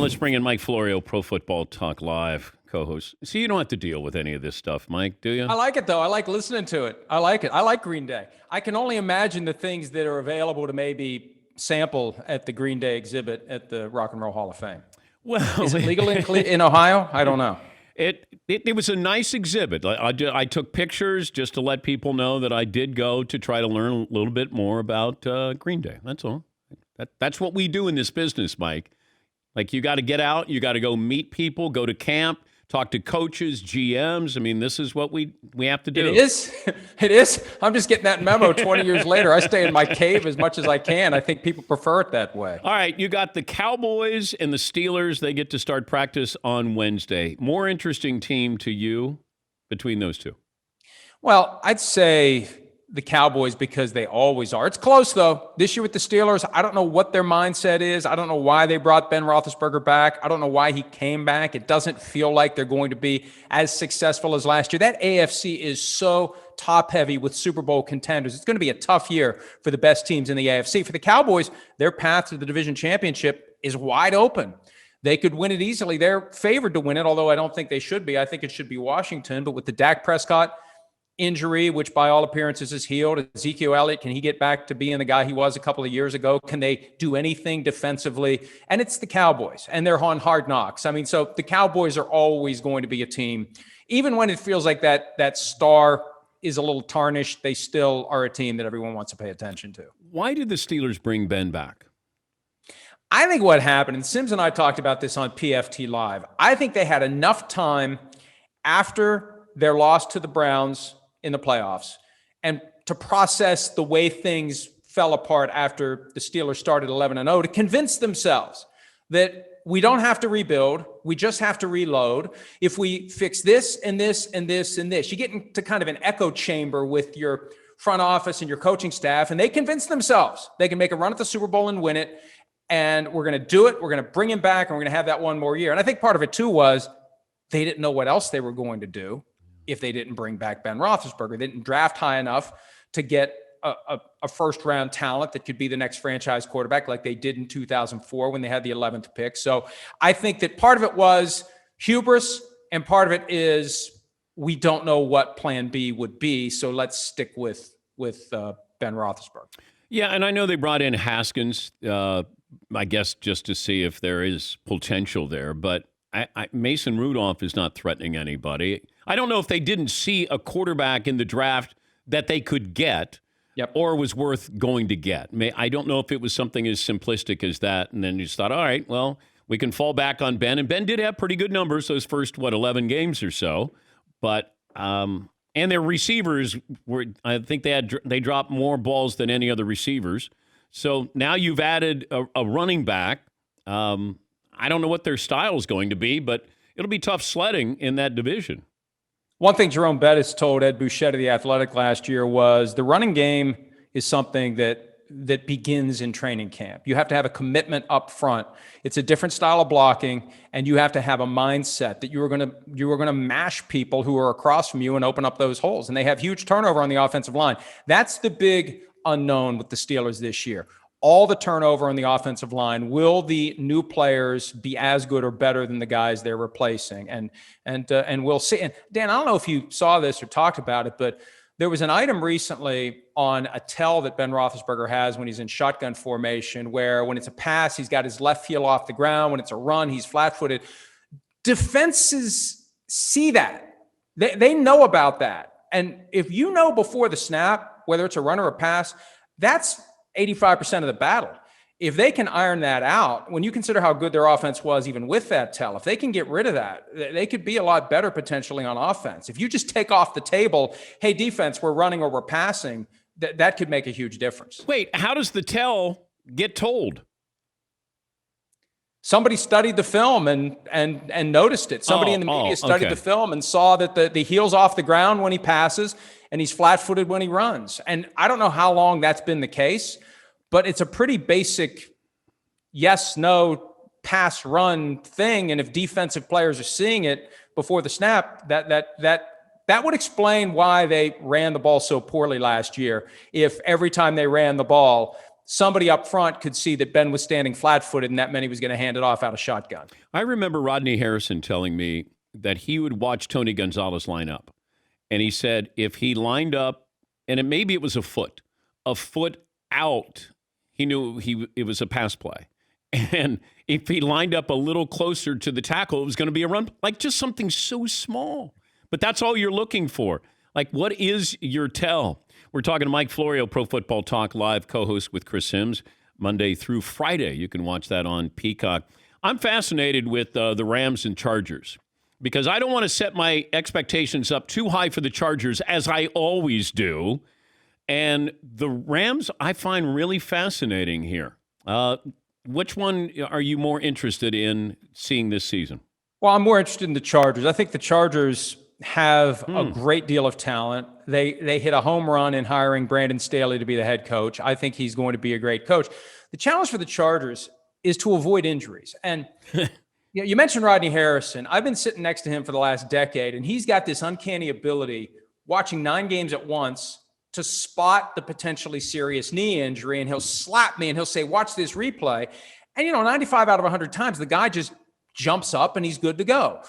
let's bring in Mike Florio, Pro Football Talk Live co-host. See, you don't have to deal with any of this stuff, Mike, do you? I like it, though. I like listening to it. I like it. I like Green Day. I can only imagine the things that are available to maybe sample at the Green Day exhibit at the Rock and Roll Hall of Fame. Well, is it legal in Ohio? I don't know. It was a nice exhibit. I took pictures just to let people know that I did go to try to learn a little bit more about Green Day. That's all. That's what we do in this business, Mike. Like, you got to get out, you got to go meet people, go to camp, talk to coaches, GMs. I mean, this is what we have to do. It is. It is. I'm just getting that memo 20 years later. I stay in my cave as much as I can. I think people prefer it that way. All right, you got the Cowboys and the Steelers. They get to start practice on Wednesday. More interesting team to you between those two? Well, I'd say the Cowboys, because they always are. It's close, though. This year with the Steelers, I don't know what their mindset is. I don't know why they brought Ben Roethlisberger back. I don't know why he came back. It doesn't feel like they're going to be as successful as last year. That AFC is so top-heavy with Super Bowl contenders. It's going to be a tough year for the best teams in the AFC. For the Cowboys, their path to the division championship is wide open. They could win it easily. They're favored to win it, although I don't think they should be. I think it should be Washington. But with the Dak Prescott injury, which by all appearances is healed, Ezekiel Elliott, can he get back to being the guy he was a couple of years ago? Can they do anything defensively? And it's the Cowboys, and they're on Hard Knocks. I mean, so the Cowboys are always going to be a team, even when it feels like that star is a little tarnished, they still are a team that everyone wants to pay attention to. Why did the Steelers bring Ben back? I think what happened, and Sims and I talked about this on PFT Live, I think they had enough time after their loss to the Browns in the playoffs and to process the way things fell apart after the Steelers started 11-0 to convince themselves that we don't have to rebuild. We just have to reload. If we fix this and this and this and this, you get into kind of an echo chamber with your front office and your coaching staff, and they convince themselves they can make a run at the Super Bowl and win it. And we're going to do it. We're going to bring him back, and we're going to have that one more year. And I think part of it too was they didn't know what else they were going to do if they didn't bring back Ben Roethlisberger. They didn't draft high enough to get a first-round talent that could be the next franchise quarterback like they did in 2004 when they had the 11th pick. So I think that part of it was hubris, and part of it is we don't know what plan B would be, so let's stick with Ben Roethlisberger. Yeah, and I know they brought in Haskins, I guess just to see if there is potential there, but Mason Rudolph is not threatening anybody. I don't know if they didn't see a quarterback in the draft that they could get or was worth going to get. I don't know if it was something as simplistic as that, and then you just thought, all right, well, we can fall back on Ben. And Ben did have pretty good numbers those first, 11 games or so. But and their receivers I think they dropped more balls than any other receivers. So now you've added a running back. I don't know what their style is going to be, but it'll be tough sledding in that division. One thing Jerome Bettis told Ed Bouchette of The Athletic last year was the running game is something that begins in training camp. You have to have a commitment up front. It's a different style of blocking, and you have to have a mindset that you are going to mash people who are across from you and open up those holes. And they have huge turnover on the offensive line. That's the big unknown with the Steelers this year. All the turnover on the offensive line. Will the new players be as good or better than the guys they're replacing? And we'll see. And Dan, I don't know if you saw this or talked about it, but there was an item recently on a tell that Ben Roethlisberger has when he's in shotgun formation, where when it's a pass, he's got his left heel off the ground. When it's a run, he's flat-footed. Defenses see that. They know about that. And if you know before the snap, whether it's a run or a pass, that's 85% of the battle. If they can iron that out, when you consider how good their offense was even with that tell, if they can get rid of that, they could be a lot better potentially on offense. If you just take off the table, hey, defense, we're running or we're passing, that could make a huge difference. Wait, how does the tell get told? Somebody studied the film and noticed it. Somebody in the media studied the film and saw that the heel's off the ground when he passes and he's flat-footed when he runs. And I don't know how long that's been the case, but it's a pretty basic yes, no, pass, run thing. And if defensive players are seeing it before the snap, that would explain why they ran the ball so poorly last year. If every time they ran the ball, somebody up front could see that Ben was standing flat-footed and that meant he was going to hand it off out of shotgun. I remember Rodney Harrison telling me that he would watch Tony Gonzalez line up. And he said if he lined up, and maybe it was a foot out, he knew it was a pass play. And if he lined up a little closer to the tackle, it was going to be a run, like just something so small. But that's all you're looking for. Like, what is your tell? We're talking to Mike Florio, Pro Football Talk Live, co-host with Chris Sims, Monday through Friday. You can watch that on Peacock. I'm fascinated with the Rams and Chargers because I don't want to set my expectations up too high for the Chargers, as I always do. And the Rams, I find really fascinating here. Which one are you more interested in seeing this season? Well, I'm more interested in the Chargers. I think the Chargers have a great deal of talent. They hit a home run in hiring Brandon Staley to be the head coach. I think he's going to be a great coach. The challenge for the Chargers is to avoid injuries. And you mentioned Rodney Harrison. I've been sitting next to him for the last decade, and he's got this uncanny ability, watching 9 games at once, to spot the potentially serious knee injury, and he'll slap me and he'll say, watch this replay. And, 95 out of 100 times, the guy just jumps up and he's good to go.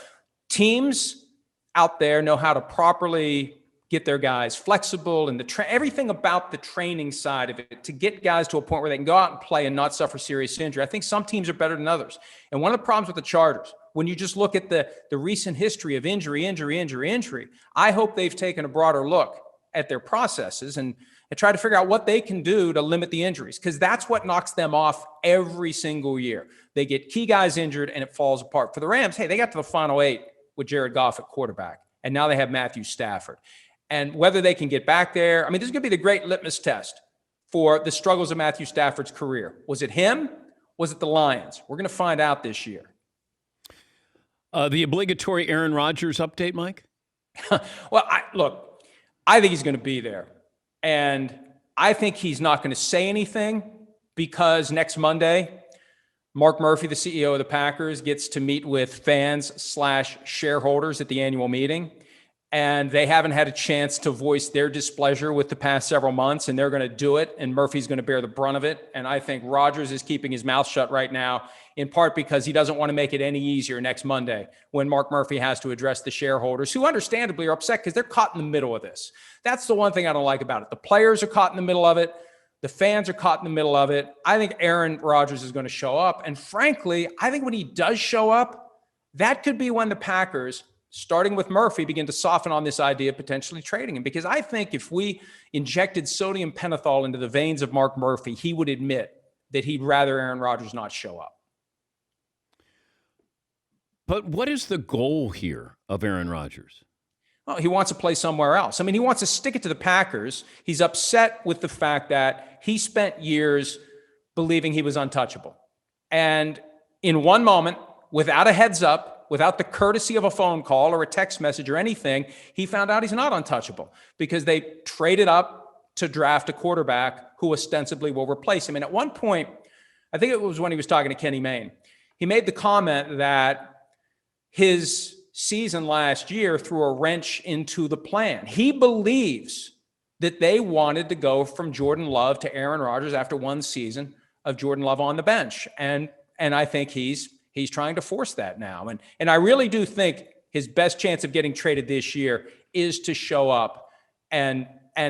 Teams out there know how to properly get their guys flexible and everything about the training side of it to get guys to a point where they can go out and play and not suffer serious injury. I think some teams are better than others. And one of the problems with the Chargers, when you just look at the recent history of injury, I hope they've taken a broader look at their processes and try to figure out what they can do to limit the injuries, because that's what knocks them off every single year. They get key guys injured and it falls apart. For the Rams, hey, they got to the final 8 with Jared Goff at quarterback, and now they have Matthew Stafford. And whether they can get back there, this is going to be the great litmus test for the struggles of Matthew Stafford's career. Was it him? Was it the Lions? We're going to find out this year. The obligatory Aaron Rodgers update, Mike? Well, I think he's going to be there. And I think he's not going to say anything because next Monday, Mark Murphy, the CEO of the Packers, gets to meet with fans/shareholders at the annual meeting. And they haven't had a chance to voice their displeasure with the past several months, and they're going to do it, and Murphy's going to bear the brunt of it. And I think Rodgers is keeping his mouth shut right now, in part because he doesn't want to make it any easier next Monday when Mark Murphy has to address the shareholders, who understandably are upset because they're caught in the middle of this. That's the one thing I don't like about it. The players are caught in the middle of it. The fans are caught in the middle of it. I think Aaron Rodgers is going to show up. And frankly, I think when he does show up, that could be when the Packers, starting with Murphy, begin to soften on this idea of potentially trading him. Because I think if we injected sodium pentothal into the veins of Mark Murphy, he would admit that he'd rather Aaron Rodgers not show up. But what is the goal here of Aaron Rodgers? Well, he wants to play somewhere else. He wants to stick it to the Packers. He's upset with the fact that he spent years believing he was untouchable. And in one moment, without a heads up, without the courtesy of a phone call or a text message or anything, he found out he's not untouchable because they traded up to draft a quarterback who ostensibly will replace him. And at one point, I think it was when he was talking to Kenny Mayne, he made the comment that his season last year threw a wrench into the plan. He believes that they wanted to go from Jordan Love to Aaron Rodgers after one season of Jordan Love on the bench. And I think he's trying to force that now. And I really do think his best chance of getting traded this year is to show up and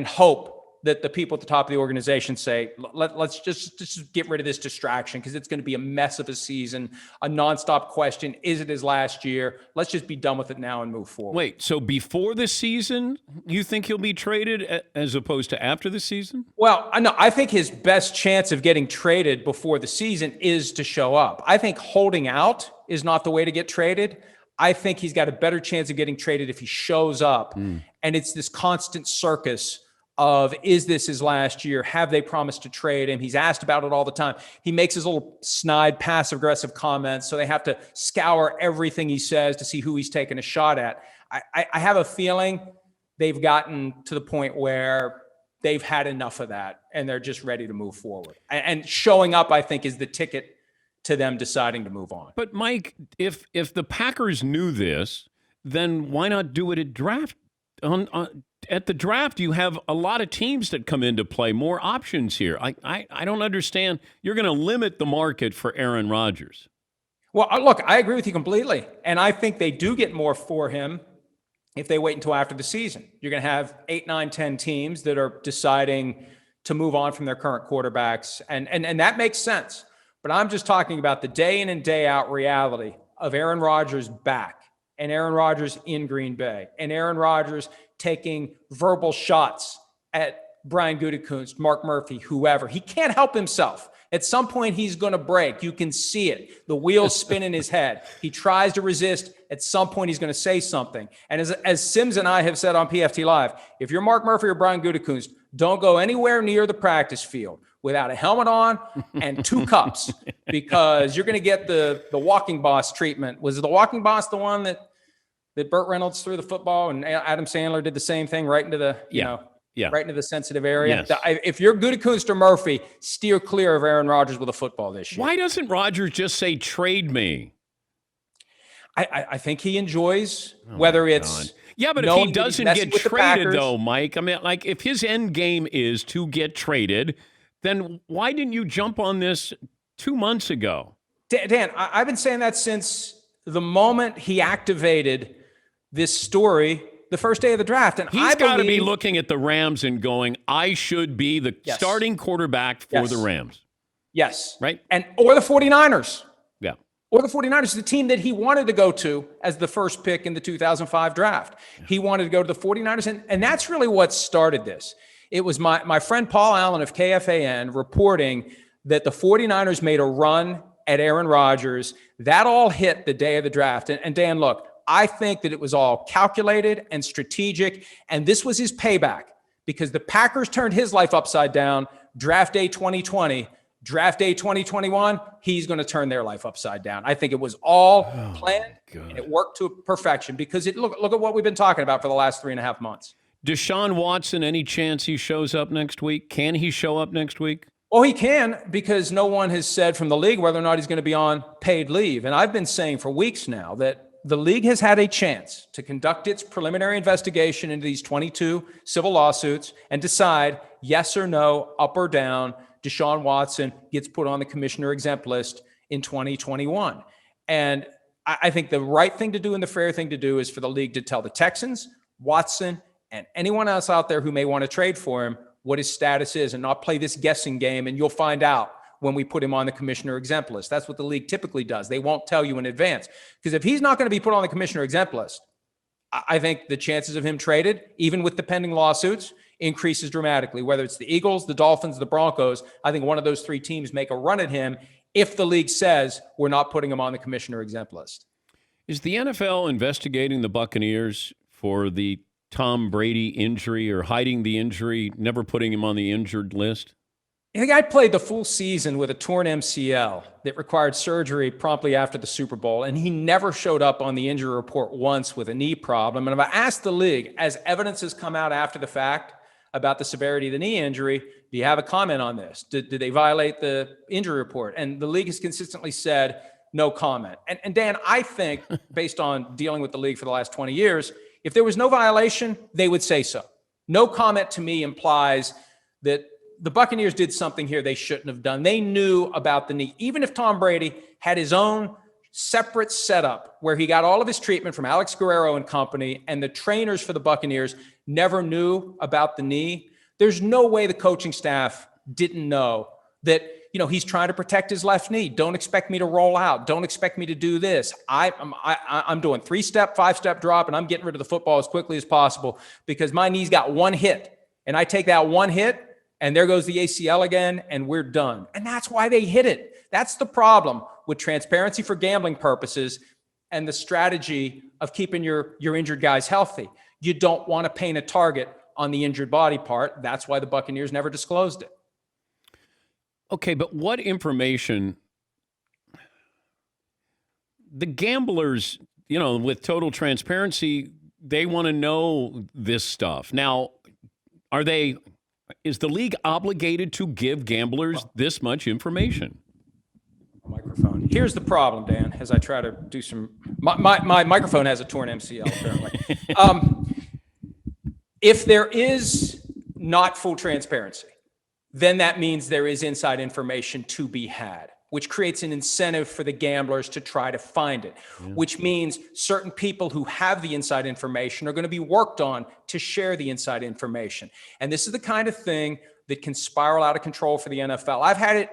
hope that the people at the top of the organization say, let's just get rid of this distraction because it's going to be a mess of a season, a nonstop question. Is it his last year? Let's just be done with it now and move forward. Wait, so before the season, you think he'll be traded as opposed to after the season? Well, I think his best chance of getting traded before the season is to show up. I think holding out is not the way to get traded. I think he's got a better chance of getting traded if he shows up. And it's this constant circus of, is this his last year? Have they promised to trade him? He's asked about it all the time. He makes his little snide, passive-aggressive comments, so they have to scour everything he says to see who he's taking a shot at. I have a feeling they've gotten to the point where they've had enough of that, and they're just ready to move forward. And showing up, I think, is the ticket to them deciding to move on. But, Mike, if the Packers knew this, then why not do it at draft at the draft, you have a lot of teams that come into play, more options here. I don't understand. You're going to limit the market for Aaron Rodgers. Well, look, I agree with you completely. And I think they do get more for him if they wait until after the season. You're going to have 8, 9, 10 teams that are deciding to move on from their current quarterbacks. And that makes sense. But I'm just talking about the day in and day out reality of Aaron Rodgers back and Aaron Rodgers in Green Bay and Aaron Rodgers taking verbal shots at Brian Gutekunst, Mark Murphy, whoever. He can't help himself. At some point, he's going to break. You can see it. The wheels spin in his head. He tries to resist. At some point, he's going to say something. And as Sims and I have said on PFT Live, if you're Mark Murphy or Brian Gutekunst, don't go anywhere near the practice field without a helmet on and 2 cups, because you're going to get the walking boss treatment. Was the walking boss the one that Burt Reynolds threw the football and Adam Sandler did the same thing right into the, right into the sensitive area? Yes. If you're Gutekunst or Murphy, steer clear of Aaron Rodgers with a football this year. Why doesn't Rodgers just say, trade me? I think he enjoys whether it's... Yeah, but if he doesn't get traded, though, Mike, I mean, like, if his end game is to get traded, then why didn't you jump on this 2 months ago? Dan, I've been saying that since the moment he activated this story the first day of the draft. And he's got to be looking at the Rams and going, I should be the starting quarterback for the Rams. Yes. Right? Or the 49ers. Yeah. Or the 49ers, the team that he wanted to go to as the first pick in the 2005 draft. He wanted to go to the 49ers, and that's really what started this. It was my friend Paul Allen of KFAN reporting that the 49ers made a run at Aaron Rodgers. That all hit the day of the draft. And Dan, look, I think that it was all calculated and strategic, and this was his payback because the Packers turned his life upside down. Draft day 2020, draft day 2021, he's going to turn their life upside down. I think it was all planned, and it worked to perfection because look at what we've been talking about for the last 3.5 months. Deshaun Watson, any chance he shows up next week? Can he show up next week? Oh, he can, because no one has said from the league whether or not he's going to be on paid leave. And I've been saying for weeks now that the league has had a chance to conduct its preliminary investigation into these 22 civil lawsuits and decide yes or no, up or down, Deshaun Watson gets put on the commissioner exempt list in 2021. And I think the right thing to do and the fair thing to do is for the league to tell the Texans, Watson, and anyone else out there who may want to trade for him what his status is and not play this guessing game. And you'll find out when we put him on the commissioner exempt list. That's what the league typically does. They won't tell you in advance, because if he's not going to be put on the commissioner exempt list, I think the chances of him traded, even with the pending lawsuits, increases dramatically. Whether it's the Eagles, the Dolphins, the Broncos, I think one of those 3 teams make a run at him if the league says we're not putting him on the commissioner exempt list. Is the NFL investigating the Buccaneers for the Tom Brady injury or hiding the injury, never putting him on the injured list? I think I played the full season with a torn MCL that required surgery promptly after the Super Bowl, and he never showed up on the injury report once with a knee problem. And I've asked the league, as evidence has come out after the fact about the severity of the knee injury, do you have a comment on this? Did they violate the injury report? And the league has consistently said no comment. And Dan, I think, based on dealing with the league for the last 20 years, if there was no violation, they would say so. No comment to me implies that the Buccaneers did something here they shouldn't have done. They knew about the knee. Even if Tom Brady had his own separate setup where he got all of his treatment from Alex Guerrero and company, and the trainers for the Buccaneers never knew about the knee, there's no way the coaching staff didn't know that, he's trying to protect his left knee. Don't expect me to roll out. Don't expect me to do this. I'm doing 3-step, 5-step drop, and I'm getting rid of the football as quickly as possible because my knee's got one hit. And I take that one hit, and there goes the ACL again, and we're done. And that's why they hit it. That's the problem with transparency for gambling purposes and the strategy of keeping your injured guys healthy. You don't want to paint a target on the injured body part. That's why the Buccaneers never disclosed it. Okay, but what information? The gamblers, with total transparency, they want to know this stuff. Now, is the league obligated to give gamblers this much information? Microphone. Here's the problem, Dan, as I try to do some... My microphone has a torn MCL, apparently. If there is not full transparency, then that means there is inside information to be had, which creates an incentive for the gamblers to try to find it, which means certain people who have the inside information are going to be worked on to share the inside information. And this is the kind of thing that can spiral out of control for the NFL. I've had it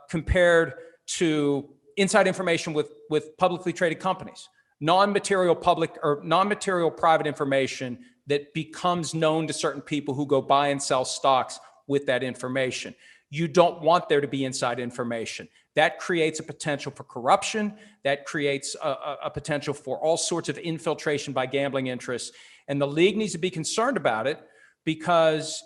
compared to inside information with publicly traded companies, non-material public or non-material private information that becomes known to certain people who go buy and sell stocks with that information. You don't want there to be inside information. That creates a potential for corruption. That creates a potential for all sorts of infiltration by gambling interests. And the league needs to be concerned about it, because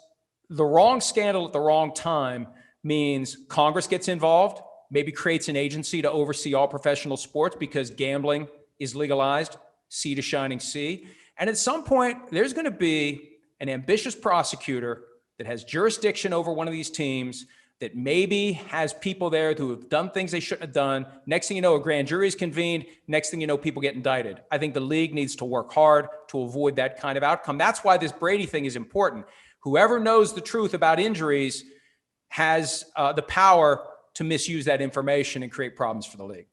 the wrong scandal at the wrong time means Congress gets involved, maybe creates an agency to oversee all professional sports because gambling is legalized, sea to shining sea. And at some point, there's going to be an ambitious prosecutor that has jurisdiction over one of these teams, that maybe has people there who have done things they shouldn't have done. Next thing you know, a grand jury is convened. Next thing you know, people get indicted. I think the league needs to work hard to avoid that kind of outcome. That's why this Brady thing is important. Whoever knows the truth about injuries has the power to misuse that information and create problems for the league.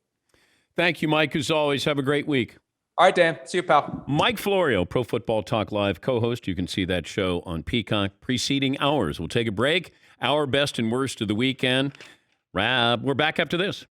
Thank you, Mike. As always, have a great week. All right, Dan. See you, pal. Mike Florio, Pro Football Talk Live co-host. You can see that show on Peacock preceding ours. We'll take a break. Our best and worst of the weekend. We're back after this.